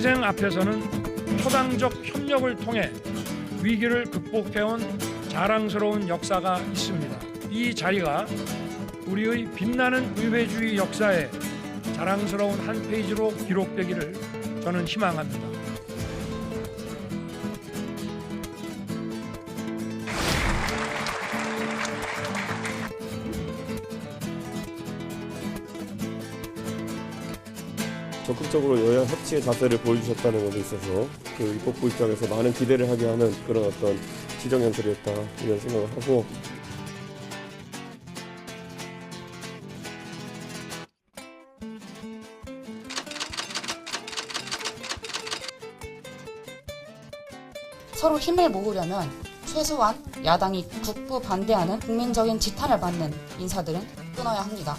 민생 앞에서는 초당적 협력을 통해 위기를 극복해온 자랑스러운 역사가 있습니다. 이 자리가 우리의 빛나는 의회주의 역사에 자랑스러운 한 페이지로 기록되기를 저는 희망합니다. 적극적으로 여야 협치의 자세를 보여주셨다는 것에 있어서 그 입법부 입장에서 많은 기대를 하게 하는 그런 어떤 지정연설이었다 이런 생각을 하고, 서로 힘을 모으려면 최소한 야당이 극부 반대하는 국민적인 지탄을 받는 인사들은 끊어야 합니다.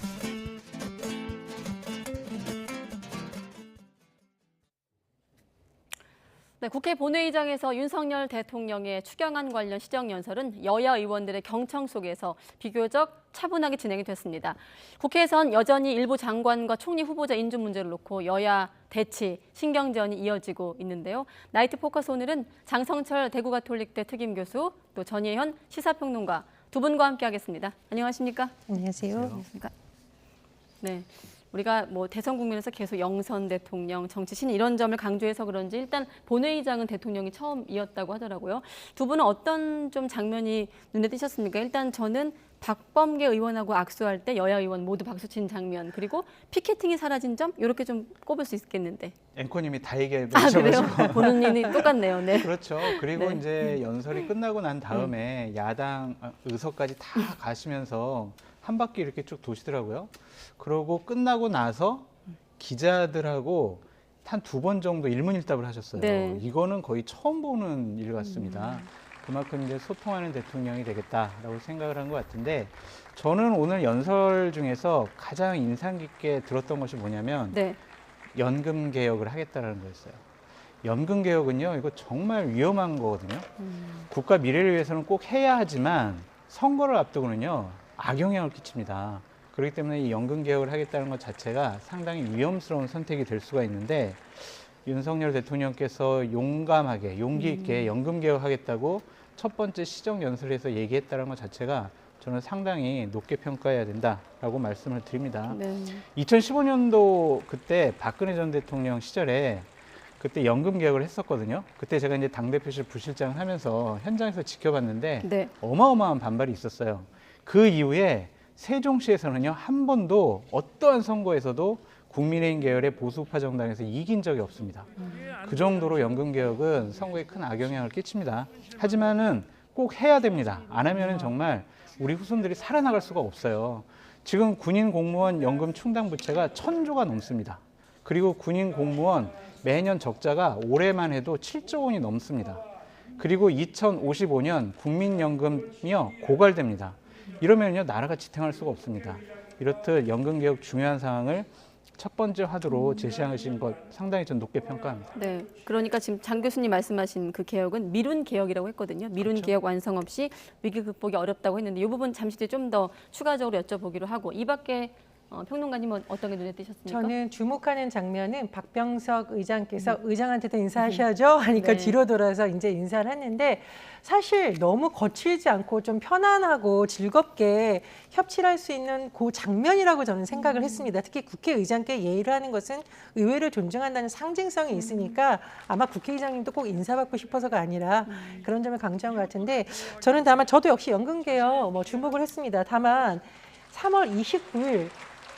네, 국회 본회의장에서 윤석열 대통령의 추경안 관련 시정연설은 여야 의원들의 경청 속에서 비교적 차분하게 진행이 됐습니다. 국회에선 여전히 일부 장관과 총리 후보자 인준 문제를 놓고 여야 대치, 신경전이 이어지고 있는데요. 나이트 포커스 오늘은 장성철 대구가톨릭대 특임교수, 또 전예현 시사평론가 두 분과 함께하겠습니다. 안녕하십니까? 안녕하세요. 안녕하십니까? 네. 우리가 뭐 대선 국면에서 계속 영선 대통령, 정치 신 이런 점을 강조해서 그런지 일단 본회의장은 대통령이 처음이었다고 하더라고요. 두 분은 어떤 좀 장면이 눈에 띄셨습니까? 일단 저는 박범계 의원하고 악수할 때 여야 의원 모두 박수 친 장면, 그리고 피켓팅이 사라진 점, 이렇게 좀 꼽을 수 있겠는데. 앵커님이 다 얘기해 아, 그래요? 주셔가지고. 보는 눈이 똑같네요. 네. 그렇죠. 그리고 네. 이제 연설이 끝나고 난 다음에 야당 의석까지 다 가시면서 한 바퀴 이렇게 쭉 도시더라고요. 그러고 끝나고 나서 기자들하고 한 두 번 정도 일문일답을 하셨어요. 네. 이거는 거의 처음 보는 일 같습니다. 그만큼 이제 소통하는 대통령이 되겠다라고 생각을 한 것 같은데, 저는 오늘 연설 중에서 가장 인상 깊게 들었던 것이 뭐냐면 네. 연금 개혁을 하겠다라는 거였어요. 연금 개혁은요, 이거 정말 위험한 거거든요. 국가 미래를 위해서는 꼭 해야 하지만 선거를 앞두고는요, 악영향을 끼칩니다. 그렇기 때문에 이 연금 개혁을 하겠다는 것 자체가 상당히 위험스러운 선택이 될 수가 있는데, 윤석열 대통령께서 용감하게 용기 있게 연금 개혁하겠다고 첫 번째 시정 연설에서 얘기했다는 것 자체가 저는 상당히 높게 평가해야 된다라고 말씀을 드립니다. 네. 2015년도 그때 박근혜 전 대통령 시절에 그때 연금 개혁을 했었거든요. 그때 제가 이제 당대표실 부실장을 하면서 현장에서 지켜봤는데 네. 어마어마한 반발이 있었어요. 그 이후에 세종시에서는요, 한 번도 어떠한 선거에서도 국민의힘 계열의 보수파 정당에서 이긴 적이 없습니다. 그 정도로 연금 개혁은 선거에 큰 악영향을 끼칩니다. 하지만은 꼭 해야 됩니다. 안 하면은 정말 우리 후손들이 살아나갈 수가 없어요. 지금 군인 공무원 연금 충당 부채가 1,000조가 넘습니다. 그리고 군인 공무원 매년 적자가 올해만 해도 7조 원이 넘습니다. 그리고 2055년 국민연금이요, 고갈됩니다. 이러면요, 나라가 지탱할 수가 없습니다. 이렇듯 연금 개혁 중요한 사항을 첫 번째 화두로 제시하신 것 상당히 좀 높게 평가합니다. 네, 그러니까 지금 장 교수님 말씀하신 그 개혁은 미룬 개혁이라고 했거든요. 미룬 그렇죠. 개혁 완성 없이 위기 극복이 어렵다고 했는데 이 부분 잠시 뒤에 좀 더 추가적으로 여쭤보기로 하고, 이 밖에 평론가님은 어떤 게 눈에 띄셨습니까? 저는 주목하는 장면은 박병석 의장께서 의장한테도 인사하셔야죠 하니까 네. 뒤로 돌아서 이제 인사를 했는데, 사실 너무 거칠지 않고 좀 편안하고 즐겁게 협치를 할 수 있는 그 장면이라고 저는 생각을 했습니다. 특히 국회의장께 예의를 하는 것은 의회를 존중한다는 상징성이 있으니까 아마 국회의장님도 꼭 인사받고 싶어서가 아니라 그런 점을 강조한 것 같은데, 저는 다만 저도 역시 연금개혁 주목을 했습니다. 다만 3월 29일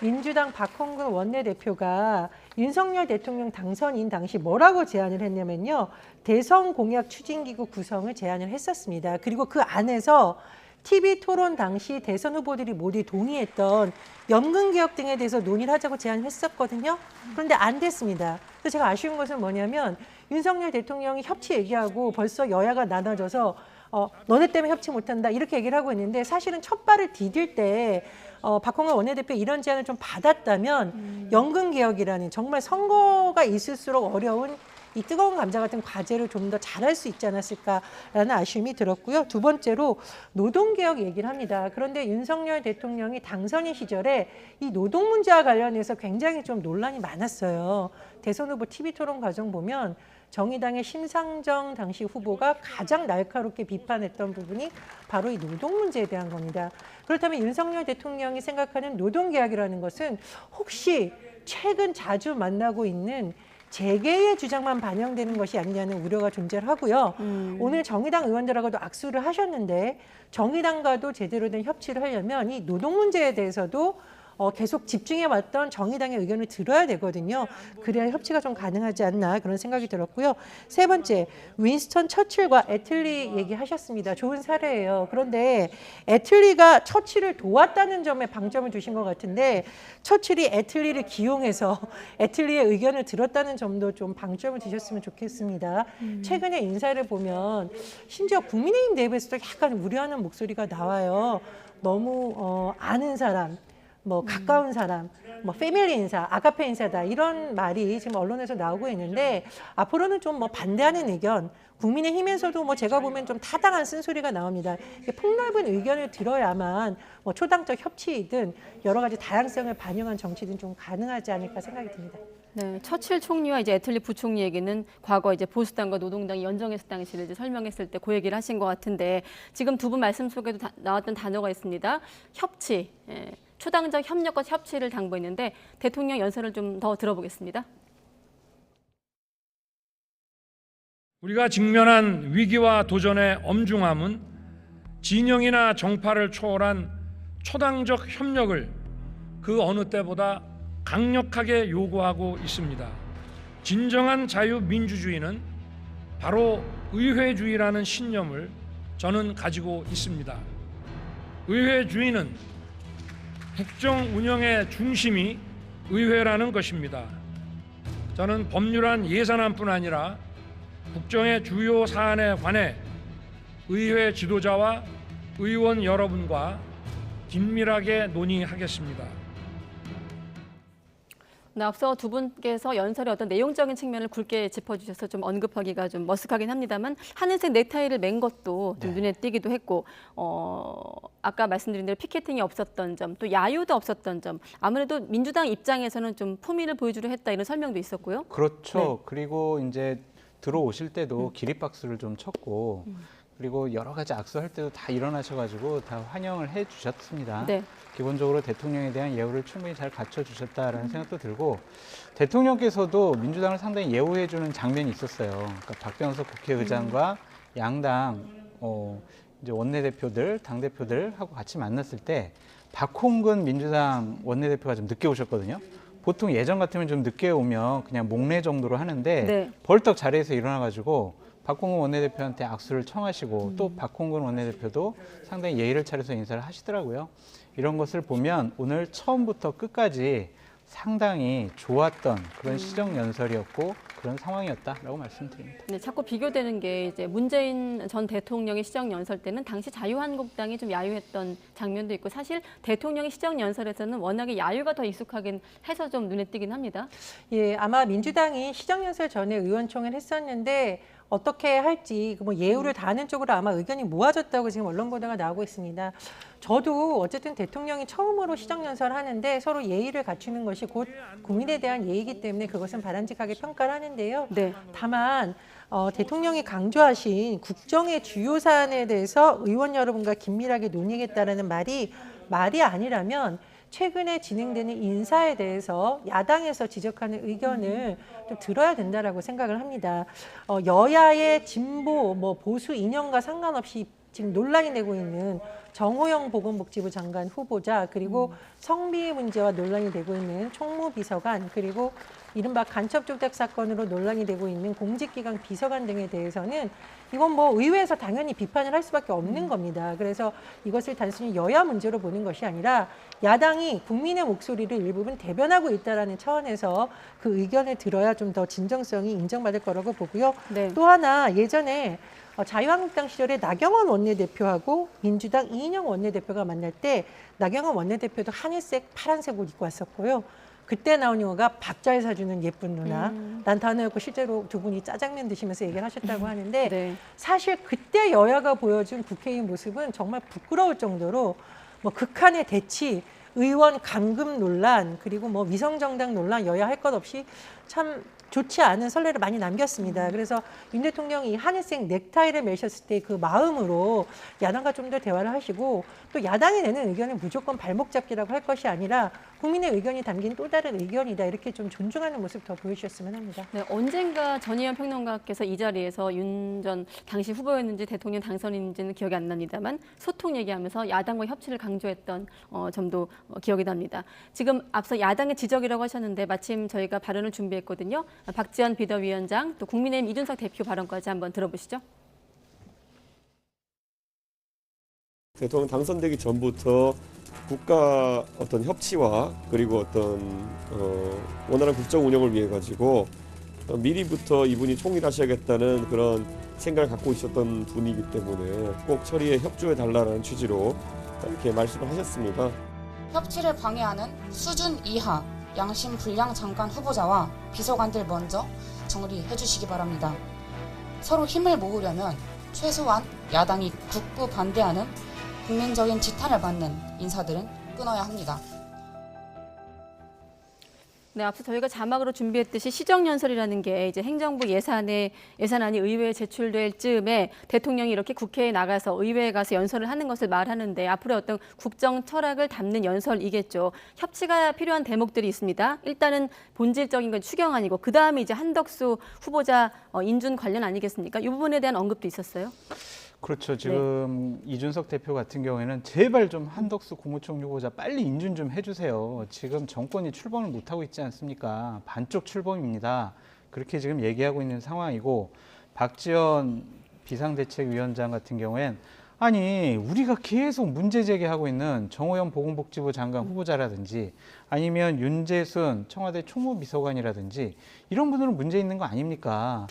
민주당 박홍근 원내대표가 윤석열 대통령 당선인 당시 뭐라고 제안을 했냐면요, 대선 공약 추진기구 구성을 제안을 했었습니다. 그리고 그 안에서 TV 토론 당시 대선 후보들이 모두 동의했던 연금개혁 등에 대해서 논의를 하자고 제안을 했었거든요. 그런데 안 됐습니다. 그래서 제가 아쉬운 것은 뭐냐면, 윤석열 대통령이 협치 얘기하고 벌써 여야가 나눠져서 너네 때문에 협치 못한다 이렇게 얘기를 하고 있는데, 사실은 첫 발을 디딜 때 박홍근 원내대표 이런 제안을 좀 받았다면 연금개혁이라는 정말 선거가 있을수록 어려운 이 뜨거운 감자 같은 과제를 좀 더 잘할 수 있지 않았을까라는 아쉬움이 들었고요. 두 번째로 노동개혁 얘기를 합니다. 그런데 윤석열 대통령이 당선인 시절에 이 노동 문제와 관련해서 굉장히 좀 논란이 많았어요. 대선 후보 TV 토론 과정 보면 정의당의 심상정 당시 후보가 가장 날카롭게 비판했던 부분이 바로 이 노동 문제에 대한 겁니다. 그렇다면 윤석열 대통령이 생각하는 노동개혁이라는 것은 혹시 최근 자주 만나고 있는 재계의 주장만 반영되는 것이 아니냐는 우려가 존재를 하고요. 오늘 정의당 의원들하고도 악수를 하셨는데 정의당과도 제대로 된 협치를 하려면 이 노동 문제에 대해서도 계속 집중해왔던 정의당의 의견을 들어야 되거든요. 그래야 협치가 좀 가능하지 않나 그런 생각이 들었고요. 세 번째, 윈스턴 처칠과 애틀리 얘기하셨습니다. 좋은 사례예요. 그런데 애틀리가 처칠을 도왔다는 점에 방점을 두신 것 같은데 처칠이 애틀리를 기용해서 애틀리의 의견을 들었다는 점도 좀 방점을 두셨으면 좋겠습니다. 최근에 인사를 보면 심지어 국민의힘 내부에서도 약간 우려하는 목소리가 나와요. 너무 아는 사람, 뭐 가까운 사람, 뭐 패밀리 인사, 아가페 인사다 이런 말이 지금 언론에서 나오고 있는데 앞으로는 좀 뭐 반대하는 의견, 국민의힘에서도 뭐 제가 보면 좀 타당한 쓴소리가 나옵니다. 폭넓은 의견을 들어야만 뭐 초당적 협치이든 여러 가지 다양성을 반영한 정치든 좀 가능하지 않을까 생각이 듭니다. 네, 처칠 총리와 이제 애틀리 부총리 얘기는 과거 이제 보수당과 노동당이 연정했을 당시를 이제 설명했을 때 그 얘기를 하신 것 같은데 지금 두 분 말씀 속에도 나왔던 단어가 있습니다. 협치, 초당적 협력과 협치를 당부했는데 대통령 연설을 좀 더 들어보겠습니다. 우리가 직면한 위기와 도전의 엄중함은 진영이나 정파를 초월한 초당적 협력을 그 어느 때보다 강력하게 요구하고 있습니다. 진정한 자유민주주의는 바로 의회주의라는 신념을 저는 가지고 있습니다. 의회주의는 국정 운영의 중심이 의회라는 것입니다. 저는 법률안 예산안뿐 아니라 국정의 주요 사안에 관해 의회 지도자와 의원 여러분과 긴밀하게 논의하겠습니다. 네, 앞서 두 분께서 연설의 어떤 내용적인 측면을 굵게 짚어주셔서 좀 언급하기가 좀 머쓱하긴 합니다만 하늘색 넥타이를 맨 것도 좀 눈에 띄기도 했고 아까 말씀드린 대로 피켓팅이 없었던 점, 또 야유도 없었던 점 아무래도 민주당 입장에서는 좀 품위를 보여주려 했다 이런 설명도 있었고요. 그렇죠. 네. 그리고 이제 들어오실 때도 기립박수를 좀 쳤고 그리고 여러 가지 악수할 때도 다 일어나셔가지고 다 환영을 해주셨습니다. 네. 기본적으로 대통령에 대한 예우를 충분히 잘 갖춰주셨다라는 생각도 들고 대통령께서도 민주당을 상당히 예우해주는 장면이 있었어요. 그러니까 박병석 국회의장과 양당 이제 원내대표들, 당대표들하고 같이 만났을 때 박홍근 민주당 원내대표가 좀 늦게 오셨거든요. 보통 예전 같으면 좀 늦게 오면 그냥 목례 정도로 하는데 네. 벌떡 자리에서 일어나가지고 박홍근 원내대표한테 악수를 청하시고 또 박홍근 원내대표도 상당히 예의를 차려서 인사를 하시더라고요. 이런 것을 보면 오늘 처음부터 끝까지 상당히 좋았던 그런 시정연설이었고 그런 상황이었다라고 말씀드립니다. 네, 자꾸 비교되는 게 이제 문재인 전 대통령의 시정연설 때는 당시 자유한국당이 좀 야유했던 장면도 있고 사실 대통령의 시정연설에서는 워낙에 야유가 더 익숙하긴 해서 좀 눈에 띄긴 합니다. 예, 아마 민주당이 시정연설 전에 의원총회를 했었는데 어떻게 할지 뭐 예우를 다하는 쪽으로 아마 의견이 모아졌다고 지금 언론 보도가 나오고 있습니다. 저도 어쨌든 대통령이 처음으로 시정연설을 하는데 서로 예의를 갖추는 것이 곧 국민에 대한 예의이기 때문에 그것은 바람직하게 평가를 하는데요. 네. 다만 대통령이 강조하신 국정의 주요 사안에 대해서 의원 여러분과 긴밀하게 논의하겠다는 말이 아니라면 최근에 진행되는 인사에 대해서 야당에서 지적하는 의견을 좀 들어야 된다라고 생각을 합니다. 여야의 진보, 보수 이념과 상관없이 지금 논란이 되고 있는 정호영 보건복지부 장관 후보자 그리고 성비 문제와 논란이 되고 있는 총무비서관 그리고 이른바 간첩조작 사건으로 논란이 되고 있는 공직기강 비서관 등에 대해서는 이건 뭐 의회에서 당연히 비판을 할 수밖에 없는 겁니다. 그래서 이것을 단순히 여야 문제로 보는 것이 아니라 야당이 국민의 목소리를 일부분 대변하고 있다는 차원에서 그 의견을 들어야 좀 더 진정성이 인정받을 거라고 보고요. 네. 또 하나 예전에 자유한국당 시절에 나경원 원내대표하고 민주당 이인영 원내대표가 만날 때 나경원 원내대표도 하늘색, 파란색 옷 입고 왔었고요. 그때 나온 용어가 밥 잘 사주는 예쁜 누나. 난 단어였고 실제로 두 분이 짜장면 드시면서 얘기를 하셨다고 하는데 네. 사실 그때 여야가 보여준 국회의원 모습은 정말 부끄러울 정도로 뭐 극한의 대치, 의원 감금 논란, 그리고 뭐 위성정당 논란 여야 할 것 없이 참 좋지 않은 선례를 많이 남겼습니다. 그래서 윤 대통령이 이 하늘색 넥타이를 매셨을 때 그 마음으로 야당과 좀 더 대화를 하시고 또 야당이 내는 의견을 무조건 발목 잡기라고 할 것이 아니라 국민의 의견이 담긴 또 다른 의견이다. 이렇게 좀 존중하는 모습 더 보여주셨으면 합니다. 네, 언젠가 전희연 평론가께서 이 자리에서 윤 전 당시 후보였는지 대통령 당선인지는 기억이 안 납니다만 소통 얘기하면서 야당과 협치를 강조했던 점도 기억이 납니다. 지금 앞서 야당의 지적이라고 하셨는데 마침 저희가 발언을 준비했거든요. 박지원 비대위원장 또 국민의힘 이준석 대표 발언까지 한번 들어보시죠. 대통령 당선되기 전부터 국가 어떤 협치와 그리고 어떤 원활한 국정 운영을 위해 가지고 미리부터 이분이 총리하셔야겠다는 그런 생각을 갖고 있었던 분이기 때문에 꼭 처리에 협조해 달라는 취지로 이렇게 말씀을 하셨습니다. 협치를 방해하는 수준 이하 양심 불량 장관 후보자와 비서관들 먼저 정리해 주시기 바랍니다. 서로 힘을 모으려면 최소한 야당이 극구 반대하는 국민적인 지탄을 받는 인사들은 끊어야 합니다. 네, 앞서 저희가 자막으로 준비했듯이 시정연설이라는 게 이제 행정부 예산안이 의회에 제출될 즈음에 대통령이 이렇게 국회에 나가서 의회에 가서 연설을 하는 것을 말하는데 앞으로의 어떤 국정 철학을 담는 연설이겠죠. 협치가 필요한 대목들이 있습니다. 일단은 본질적인 건 추경안이고 그 다음에 이제 한덕수 후보자 인준 관련 아니겠습니까? 이 부분에 대한 언급도 있었어요. 그렇죠. 지금 이준석 대표 같은 경우에는 제발 좀 한덕수 국무총리 후보자 빨리 인준 좀 해주세요. 지금 정권이 출범을 못하고 있지 않습니까? 반쪽 출범입니다. 그렇게 지금 얘기하고 있는 상황이고 박지원 비상대책위원장 같은 경우엔 아니 우리가 계속 문제 제기하고 있는 정호영 보건복지부 장관 후보자라든지 아니면 윤재순 청와대 총무비서관이라든지 이런 분들은 문제 있는 거 아닙니까?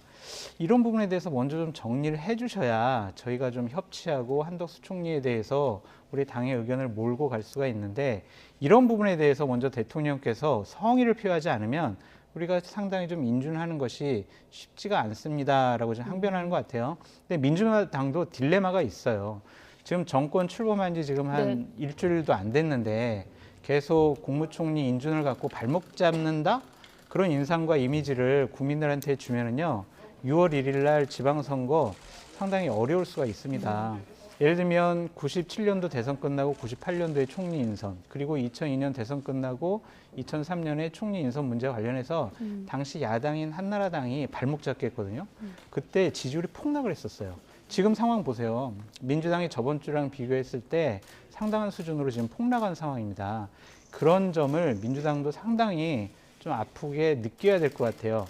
이런 부분에 대해서 먼저 좀 정리를 해주셔야 저희가 좀 협치하고 한덕수 총리에 대해서 우리 당의 의견을 몰고 갈 수가 있는데 이런 부분에 대해서 먼저 대통령께서 성의를 표하지 않으면 우리가 상당히 좀 인준하는 것이 쉽지가 않습니다라고 좀 항변하는 것 같아요. 근데 민주당도 딜레마가 있어요. 지금 정권 출범한 지 지금 한 일주일도 안 됐는데 계속 국무총리 인준을 갖고 발목 잡는다? 그런 인상과 이미지를 국민들한테 주면은요. 6월 1일 날 지방선거 상당히 어려울 수가 있습니다. 예를 들면 97년도 대선 끝나고 98년도에 총리 인선, 그리고 2002년 대선 끝나고 2003년에 총리 인선 문제 관련해서 당시 야당인 한나라당이 발목 잡게 했거든요. 그때 지지율이 폭락을 했었어요. 지금 상황 보세요. 민주당이 저번 주랑 비교했을 때 상당한 수준으로 지금 폭락한 상황입니다. 그런 점을 민주당도 상당히 좀 아프게 느껴야 될 것 같아요.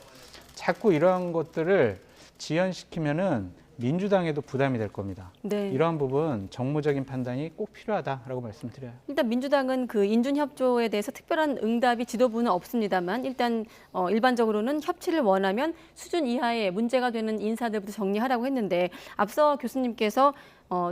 자꾸 이러한 것들을 지연시키면은 민주당에도 부담이 될 겁니다. 네. 이러한 부분 정무적인 판단이 꼭 필요하다라고 말씀드려요. 일단 민주당은 그 인준 협조에 대해서 특별한 응답이 지도부는 없습니다만 일단 일반적으로는 협치를 원하면 수준 이하의 문제가 되는 인사들부터 정리하라고 했는데 앞서 교수님께서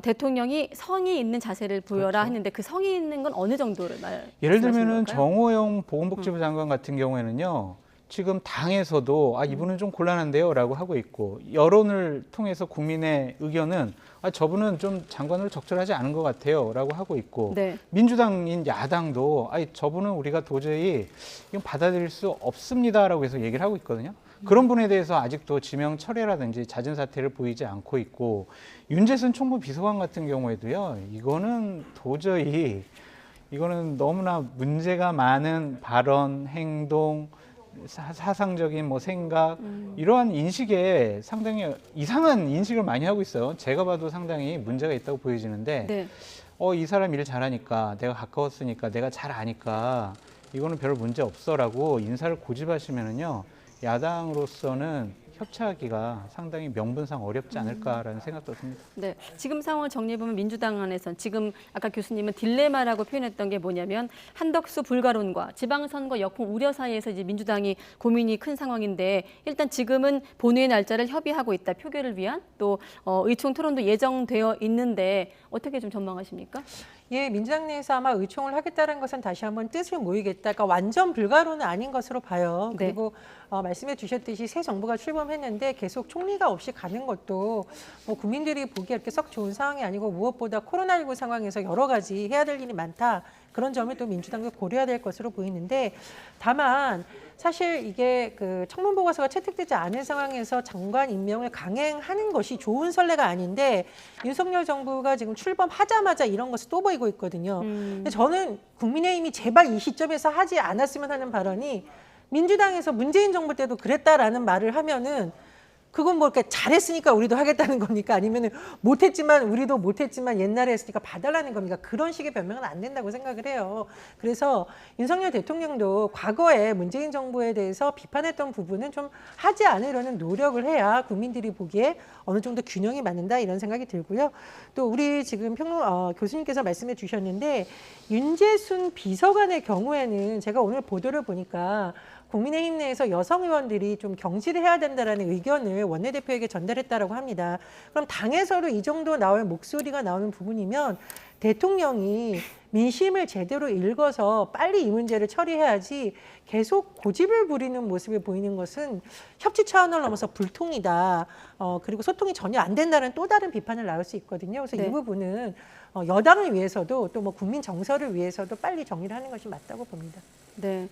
대통령이 성의 있는 자세를 보여라 그렇죠. 했는데 그 성의 있는 건 어느 정도를 예를 들면은 걸까요? 정호영 보건복지부 장관 같은 경우에는요. 지금 당에서도 이분은 좀 곤란한데요 라고 하고 있고 여론을 통해서 국민의 의견은 저분은 좀 장관으로 적절하지 않은 것 같아요 라고 하고 있고 네. 민주당인 야당도 저분은 우리가 도저히 이건 받아들일 수 없습니다 라고 해서 얘기를 하고 있거든요. 그런 분에 대해서 아직도 지명 철회라든지 잦은 사태를 보이지 않고 있고 윤재순 총무비서관 같은 경우에도요. 이거는 도저히 이거는 너무나 문제가 많은 발언, 행동 사상적인 생각 이러한 인식에 상당히 이상한 인식을 많이 하고 있어요. 제가 봐도 상당히 문제가 있다고 보여지는데 네. 이 사람 일 잘하니까 내가 가까웠으니까 내가 잘 아니까 이거는 별 문제 없어라고 인사를 고집하시면은요 야당으로서는 협치하기가 상당히 명분상 어렵지 않을까라는 생각도 듭니다. 네, 지금 상황을 정리해보면 민주당 안에선 지금 아까 교수님은 딜레마라고 표현했던 게 뭐냐면 한덕수 불가론과 지방선거 역풍 우려 사이에서 이제 민주당이 고민이 큰 상황인데 일단 지금은 본회의 날짜를 협의하고 있다. 표결을 위한 또 의총 토론도 예정되어 있는데 어떻게 좀 전망하십니까? 예, 민주당 내에서 아마 의총을 하겠다는 것은 다시 한번 뜻을 모이겠다. 그러니까 완전 불가로는 아닌 것으로 봐요. 네. 그리고 말씀해 주셨듯이 새 정부가 출범했는데 계속 총리가 없이 가는 것도 뭐 국민들이 보기에 이렇게 썩 좋은 상황이 아니고 무엇보다 코로나19 상황에서 여러 가지 해야 될 일이 많다. 그런 점을 또 민주당도 고려해야 될 것으로 보이는데 다만 사실 이게 그 청문 보고서가 채택되지 않은 상황에서 장관 임명을 강행하는 것이 좋은 선례가 아닌데 윤석열 정부가 지금 출범하자마자 이런 것을 또 보이고 있거든요. 근데 저는 국민의힘이 제발 이 시점에서 하지 않았으면 하는 발언이 민주당에서 문재인 정부 때도 그랬다라는 말을 하면은 그건 뭐 이렇게 잘했으니까 우리도 하겠다는 겁니까? 아니면은 못했지만 우리도 못했지만 옛날에 했으니까 봐달라는 겁니까? 그런 식의 변명은 안 된다고 생각을 해요. 그래서 윤석열 대통령도 과거에 문재인 정부에 대해서 비판했던 부분은 좀 하지 않으려는 노력을 해야 국민들이 보기에 어느 정도 균형이 맞는다 이런 생각이 들고요. 또 우리 지금 교수님께서 말씀해 주셨는데 윤재순 비서관의 경우에는 제가 오늘 보도를 보니까 국민의힘 내에서 여성 의원들이 좀 경질을 해야 된다라는 의견을 원내대표에게 전달했다라고 합니다. 그럼 당에서도 이 정도 나올 목소리가 나오는 부분이면 대통령이 민심을 제대로 읽어서 빨리 이 문제를 처리해야지 계속 고집을 부리는 모습을 보이는 것은 협치 차원을 넘어서 불통이다. 그리고 소통이 전혀 안 된다는 또 다른 비판을 나올 수 있거든요. 그래서 네. 이 부분은 여당을 위해서도 또 뭐 국민 정서를 위해서도 빨리 정리를 하는 것이 맞다고 봅니다. 네.